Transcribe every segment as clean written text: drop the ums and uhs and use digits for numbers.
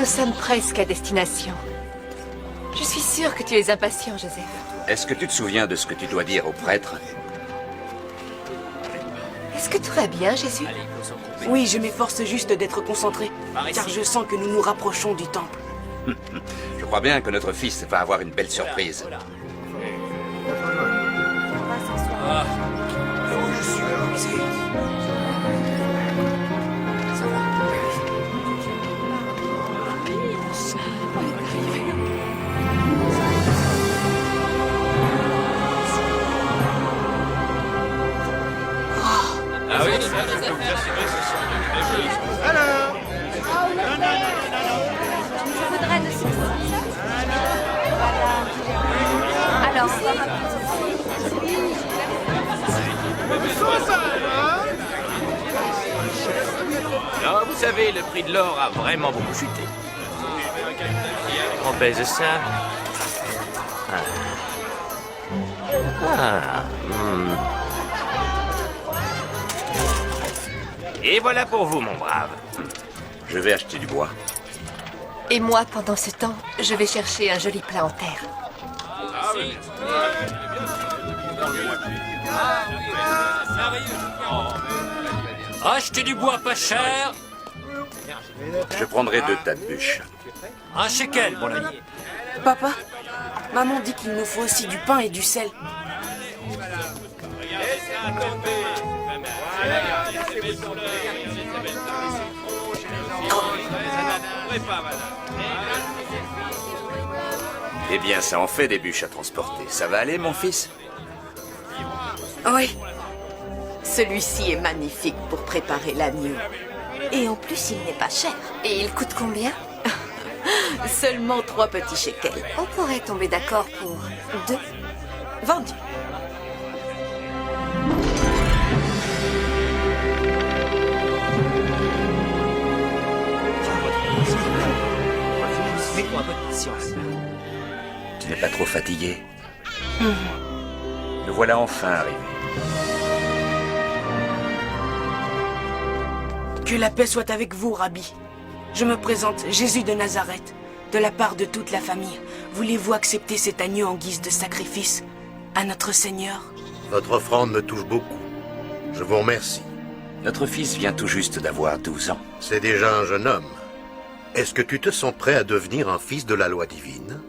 sommes presque à destination. Je suis sûre que tu es impatient, Joseph. Est-ce que tu te souviens de ce que tu dois dire au prêtre? Est-ce que tout va bien, Jésus? Oui, je m'efforce juste d'être concentré, car je sens que nous nous rapprochons du temple. Je crois bien que notre fils va avoir une belle surprise. Alors, Non, vous savez, le prix de l'or a vraiment beaucoup chuté. On pèse ça. Et voilà pour vous, mon brave. Je vais acheter du bois. et moi, pendant ce temps, je vais chercher un joli plat en terre. Achetez du bois pas cher. Je prendrai 2 tas de bûches. Un shekel, mon ami. Papa, maman dit qu'il nous faut aussi du pain et du sel. Eh bien, ça en fait des bûches à transporter. Ça va aller, mon fils? Oui. Celui-ci est magnifique pour préparer l'agneau. Et en plus, il n'est pas cher. Et il coûte combien? Seulement 3 petits shekels. On pourrait tomber d'accord pour 2. Vendu. Tu n'es pas trop fatigué? Le voilà enfin arrivé. Que la paix soit avec vous, Rabbi. Je me présente, Jésus de Nazareth, de la part de toute la famille. Voulez-vous accepter cet agneau en guise de sacrifice à notre Seigneur? Votre offrande me touche beaucoup. Je vous remercie. Notre fils vient tout juste d'avoir 12 ans. C'est déjà un jeune homme. Est-ce que tu te sens prêt à devenir un fils de la loi divine?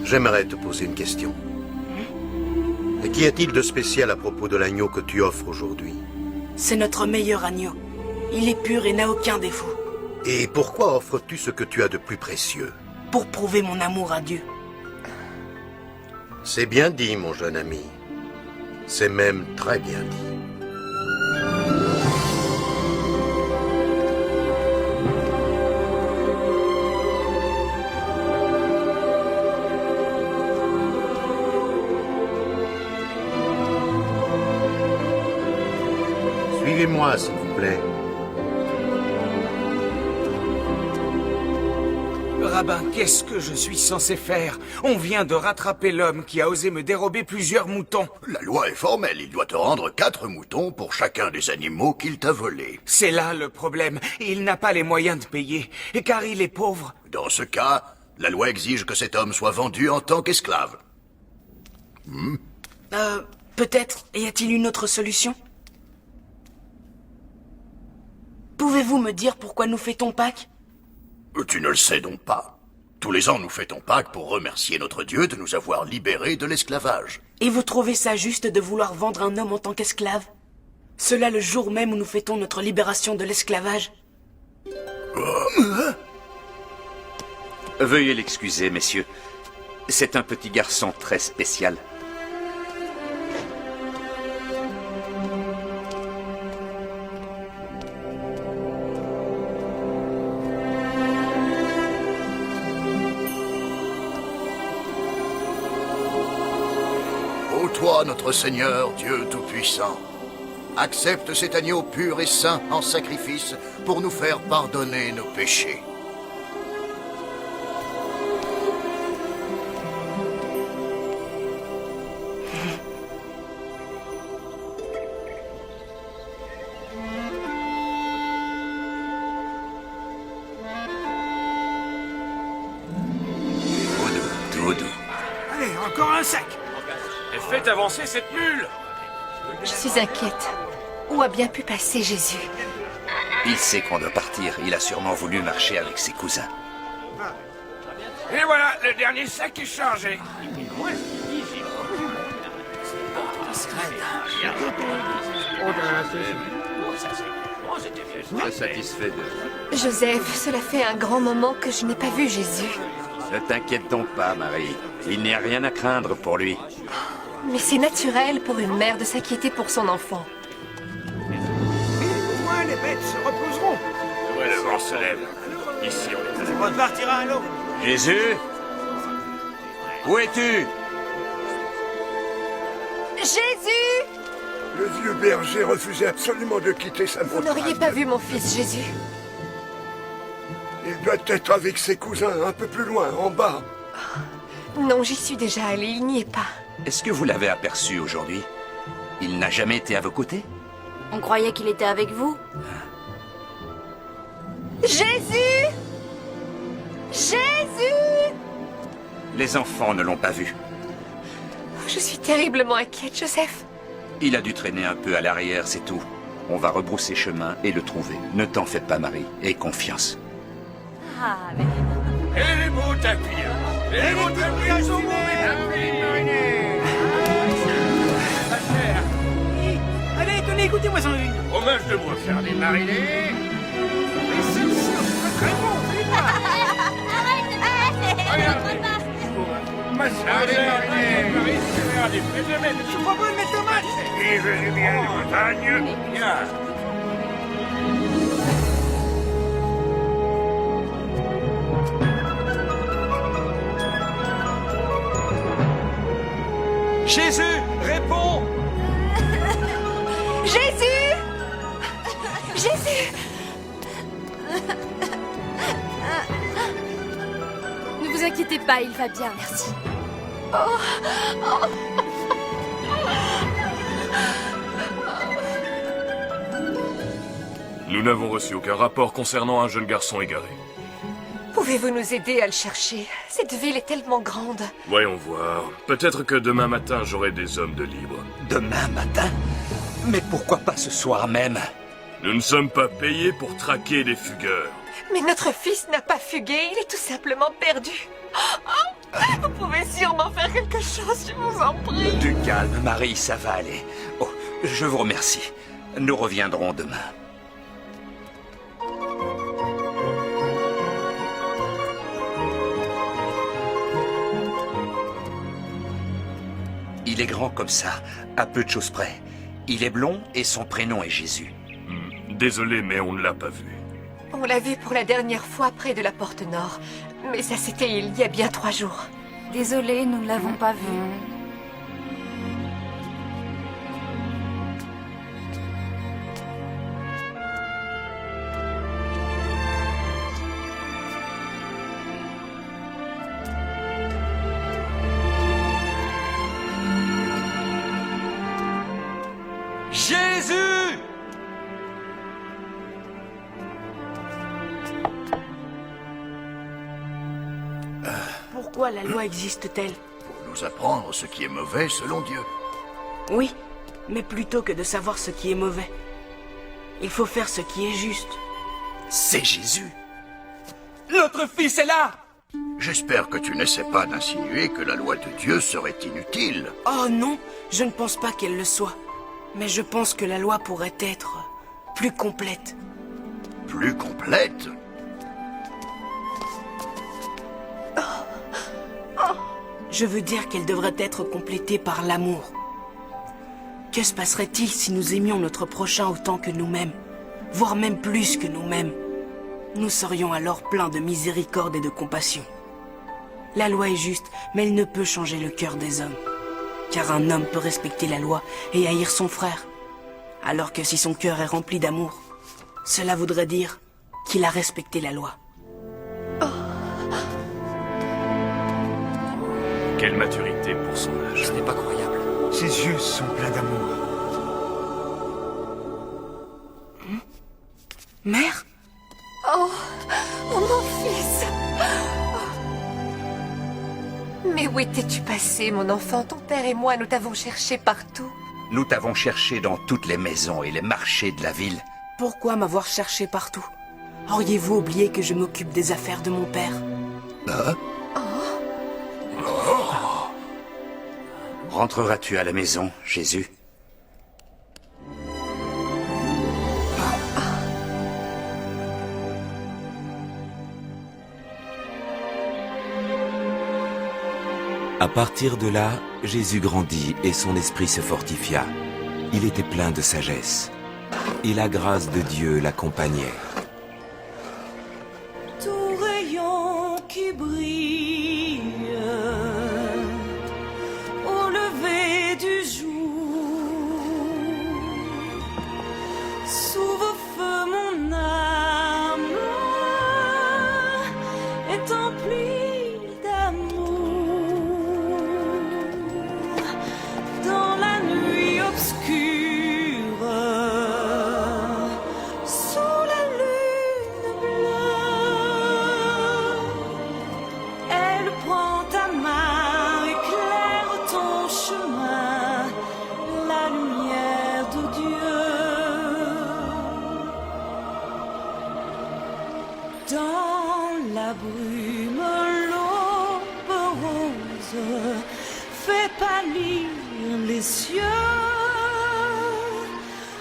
J'aimerais te poser une question. Et qu'y a-t-il de spécial à propos de l'agneau que tu offres aujourd'hui? C'est notre meilleur agneau. Il est pur et n'a aucun défaut. Et pourquoi offres-tu ce que tu as de plus précieux? Pour prouver mon amour à Dieu. C'est bien dit, mon jeune ami. C'est même très bien dit. Suivez-moi, s'il vous plaît. Rabbin, qu'est-ce que je suis censé faire? On vient de rattraper l'homme qui a osé me dérober plusieurs moutons. La loi est formelle, il doit te rendre 4 moutons pour chacun des animaux qu'il t'a volés. C'est là le problème. Il n'a pas les moyens de payer, et car il est pauvre. Dans ce cas, la loi exige que cet homme soit vendu en tant qu'esclave. Peut-être y a-t-il une autre solution? Pouvez-vous me dire pourquoi nous fêtons Pâques? Tu ne le sais donc pas. Tous les ans, nous fêtons Pâques pour remercier notre Dieu de nous avoir libérés de l'esclavage. Et vous trouvez ça juste de vouloir vendre un homme en tant qu'esclave? Cela le jour même où nous fêtons notre libération de l'esclavage? Veuillez l'excuser, messieurs. C'est un petit garçon très spécial. Ô toi, notre Seigneur, Dieu Tout-Puissant, accepte cet agneau pur et saint en sacrifice pour nous faire pardonner nos péchés. un sac. Et faites avancer cette mule. Je suis inquiète. Où a bien pu passer Jésus? Il sait qu'on doit partir. Il a sûrement voulu marcher avec ses cousins. Et voilà, le dernier sac est chargé. Très satisfait de... Joseph, cela fait un grand moment que je n'ai pas vu Jésus. Ne t'inquiète donc pas, Marie. Il n'y a rien à craindre pour lui. Mais c'est naturel pour une mère de s'inquiéter pour son enfant. Au moins, les bêtes se reposeront. Ouais, le vent se lève. Ici, on est à On repartira à l'eau. Jésus? Où es-tu? Jésus! Le vieux berger refusait absolument de quitter sa Vous montagne. n'auriez pas vu mon fils Jésus? Il doit être avec ses cousins, un peu plus loin, en bas. Non, j'y suis déjà allée, il n'y est pas. Est-ce que vous l'avez aperçu aujourd'hui? Il n'a jamais été à vos côtés? On croyait qu'il était avec vous. Jésus! Jésus! Les enfants ne l'ont pas vu. Je suis terriblement inquiète, Joseph. Il a dû traîner un peu à l'arrière, c'est tout. On va rebrousser chemin et le trouver. Ne t'en fais pas, Marie. Aie confiance. Ah, mais... Et les beaux tapis. Les beaux tapis sont beaux, Allez, tenez, écoutez-moi-en une. Fromage de bois faire des marinés. Très bon, Je propose mes tomates. Et venez bien de Bretagne. Bien. Jésus, réponds! Jésus! Jésus! Ne vous inquiétez pas, il va bien, merci. Nous n'avons reçu aucun rapport concernant un jeune garçon égaré. Pouvez-vous nous aider à le chercher? Cette ville est tellement grande. Voyons voir. Peut-être que demain matin, j'aurai des hommes de libre. Demain matin? Mais pourquoi pas ce soir même? Nous ne sommes pas payés pour traquer des fugueurs. Mais notre fils n'a pas fugué, il est tout simplement perdu. Vous pouvez sûrement faire quelque chose, je vous en prie. Du calme, Marie, ça va aller. Oh, je vous remercie. Nous reviendrons demain. Il est grand comme ça, à peu de choses près. Il est blond et son prénom est Jésus. Désolé, mais on ne l'a pas vu. On l'a vu pour la dernière fois près de la porte nord. Mais ça, c'était il y a bien 3 jours. Désolée, nous ne l'avons pas vu. Jésus! Pourquoi la loi existe-t-elle? Pour nous apprendre ce qui est mauvais selon Dieu. Oui, mais plutôt que de savoir ce qui est mauvais, il faut faire ce qui est juste. C'est Jésus! Notre fils est là! J'espère que tu n'essaies pas d'insinuer que la loi de Dieu serait inutile. Oh non, je ne pense pas qu'elle le soit. Mais je pense que la loi pourrait être plus complète. Plus complète? Je veux dire qu'elle devrait être complétée par l'amour. Que se passerait-il si nous aimions notre prochain autant que nous-mêmes, voire même plus que nous-mêmes? Nous serions alors pleins de miséricorde et de compassion. La loi est juste, mais elle ne peut changer le cœur des hommes. Car un homme peut respecter la loi et haïr son frère. Alors que si son cœur est rempli d'amour, cela voudrait dire qu'il a respecté la loi. Quelle maturité pour son âge. Ce n'est pas croyable. Ses yeux sont pleins d'amour. Mère? Oh, mon fils! Mais où étais-tu passé, mon enfant? Ton père et moi, nous t'avons cherché partout. Nous t'avons cherché dans toutes les maisons et les marchés de la ville. Pourquoi m'avoir cherché partout? Auriez-vous oublié que je m'occupe des affaires de mon père? Rentreras-tu à la maison, Jésus? À partir de là, Jésus grandit et son esprit se fortifia. Il était plein de sagesse. Et la grâce de Dieu l'accompagnait. Tout rayon qui brille au lever du jour, sous vos feux mon âme est emplie d'amour. Dans la nuit obscure, sous la lune bleue, elle prend ta main, éclaire ton chemin, la lumière de Dieu. Dans la brume, l'aube rose fait pâlir les cieux.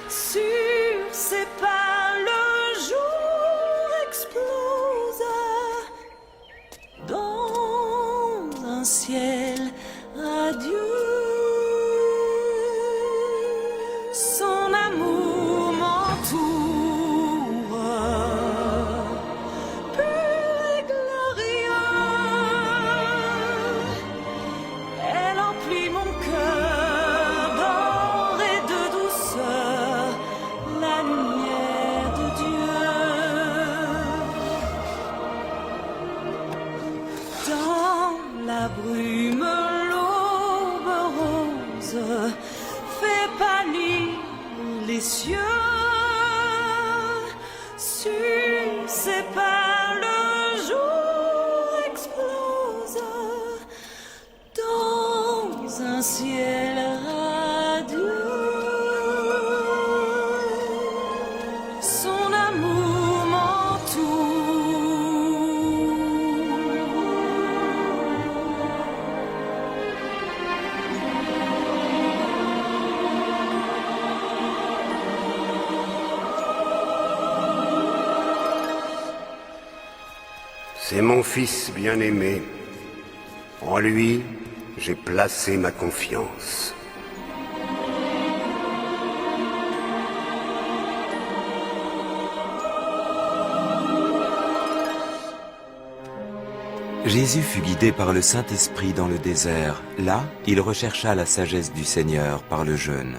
Sur ses pas, le jour explose dans un ciel radieux. Son amour m'entoure, pur et glorieux. Elle emplit mon cœur d'or et de douceur, la lumière de Dieu. Dans la brume, l'aube rose fait pâlir les cieux. Sur ses pas, le jour explose dans un ciel radieux. Son amour C'est mon fils bien-aimé. En lui, j'ai placé ma confiance. Jésus fut guidé par le Saint-Esprit dans le désert. Là, il rechercha la sagesse du Seigneur par le jeûne.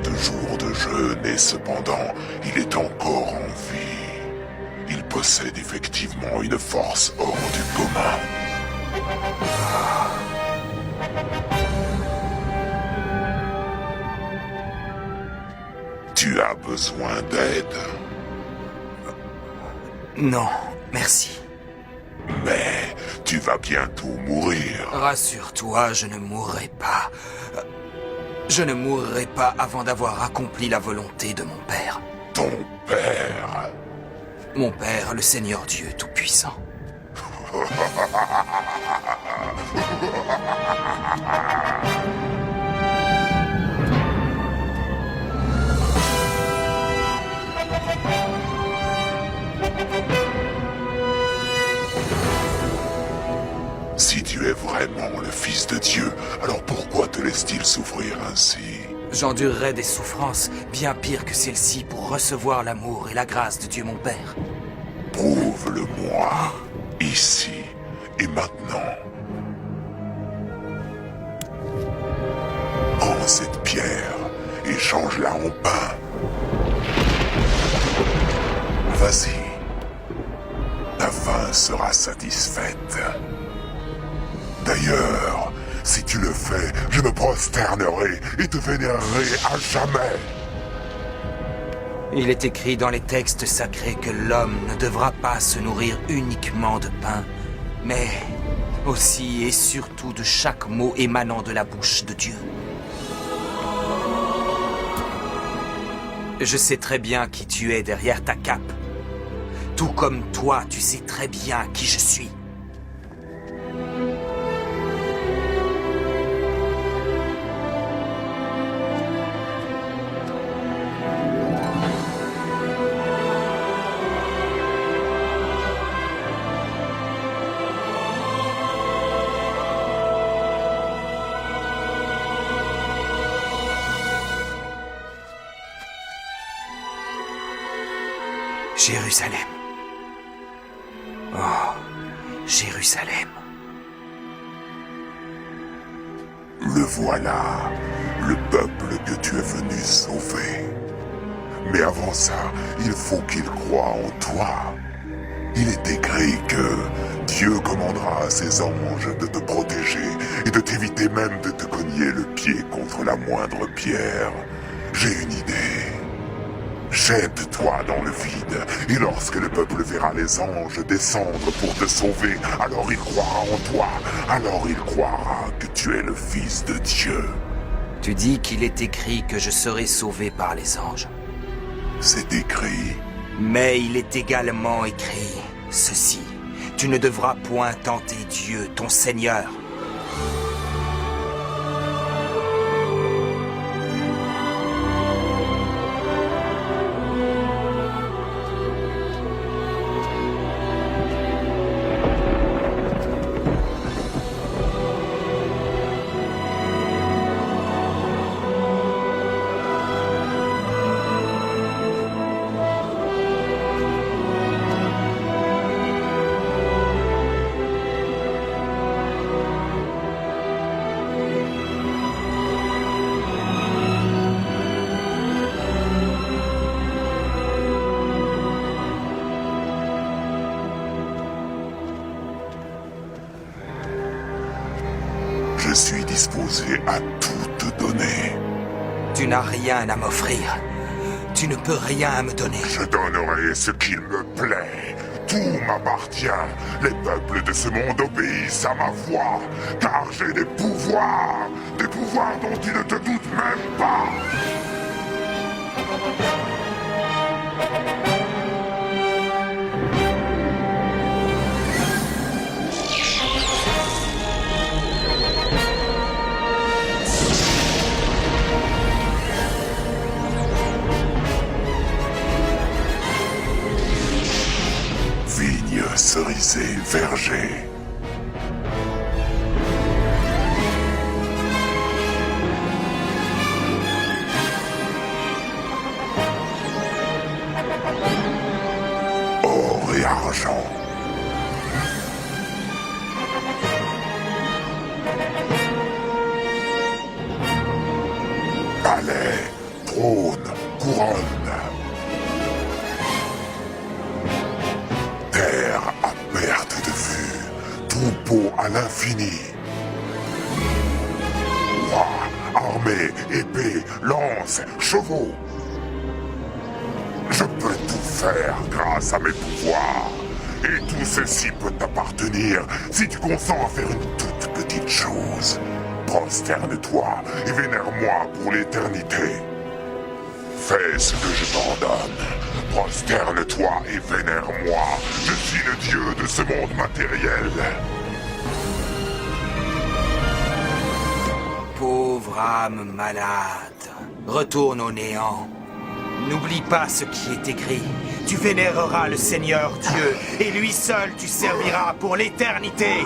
jours de jeûne et cependant, il est encore en vie. Il possède effectivement une force hors du commun. Tu as besoin d'aide? Non, merci. Mais tu vas bientôt mourir. Rassure-toi, je ne mourrai pas. Je ne mourrai pas avant d'avoir accompli la volonté de mon père. Ton père? Mon père, le Seigneur Dieu Tout-Puissant. Si tu es vraiment le Fils de Dieu, alors pourquoi te laisse-t-il souffrir ainsi? J'endurerai des souffrances bien pires que celles-ci pour recevoir l'amour et la grâce de Dieu mon Père. Prouve-le-moi, ici et maintenant. Prends cette pierre et change-la en pain. Vas-y. Ta faim sera satisfaite. D'ailleurs, si tu le fais, je me prosternerai et te vénérerai à jamais. Il est écrit dans les textes sacrés que l'homme ne devra pas se nourrir uniquement de pain, mais aussi et surtout de chaque mot émanant de la bouche de Dieu. Je sais très bien qui tu es derrière ta cape. Tout comme toi, tu sais très bien qui je suis. Jérusalem. Oh, Jérusalem. Le voilà, le peuple que tu es venu sauver. Mais avant ça, il faut qu'il croie en toi. Il est écrit que Dieu commandera à ses anges de te protéger et de t'éviter même de te cogner le pied contre la moindre pierre. J'ai une idée. Jette-toi dans le vide, et lorsque le peuple verra les anges descendre pour te sauver, alors il croira en toi, alors il croira que tu es le Fils de Dieu. Tu dis qu'il est écrit que je serai sauvé par les anges. C'est écrit. Mais il est également écrit ceci. Tu ne devras point tenter Dieu, ton Seigneur. Je suis disposé à tout te donner. Tu n'as rien à m'offrir. Tu ne peux rien me donner. Je donnerai ce qu'il me plaît. Tout m'appartient. Les peuples de ce monde obéissent à ma voix, car j'ai des pouvoirs dont tu ne te doutes même pas. Vigne, cerisier, verger. Or et argent. Palais, trône, couronne. Terre à perte de vue, troupeau à l'infini. Roi, armée, épée, lance, chevaux. Je peux tout faire grâce à mes pouvoirs. Et tout ceci peut t'appartenir si tu consens à faire une toute petite chose. Prosterne-toi et vénère-moi pour l'éternité. Fais ce que je t'ordonne. Prosterne-toi et vénère-moi. Je suis le dieu de ce monde matériel. Pauvre âme malade, retourne au néant. N'oublie pas ce qui est écrit. Tu vénéreras le Seigneur Dieu, et lui seul tu serviras pour l'éternité.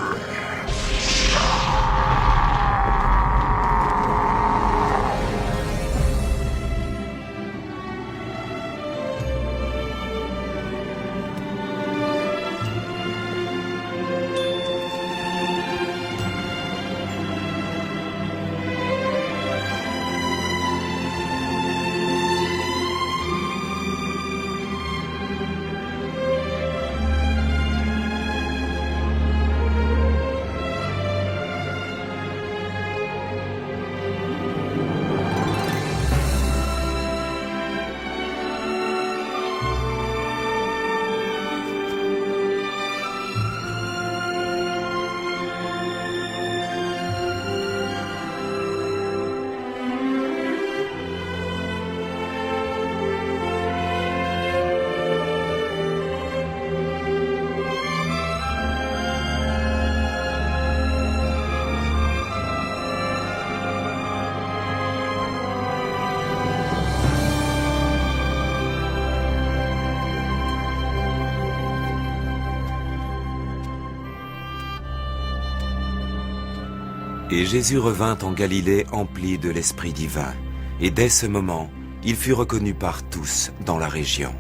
Et Jésus revint en Galilée empli de l'Esprit divin. Et dès ce moment, il fut reconnu par tous dans la région.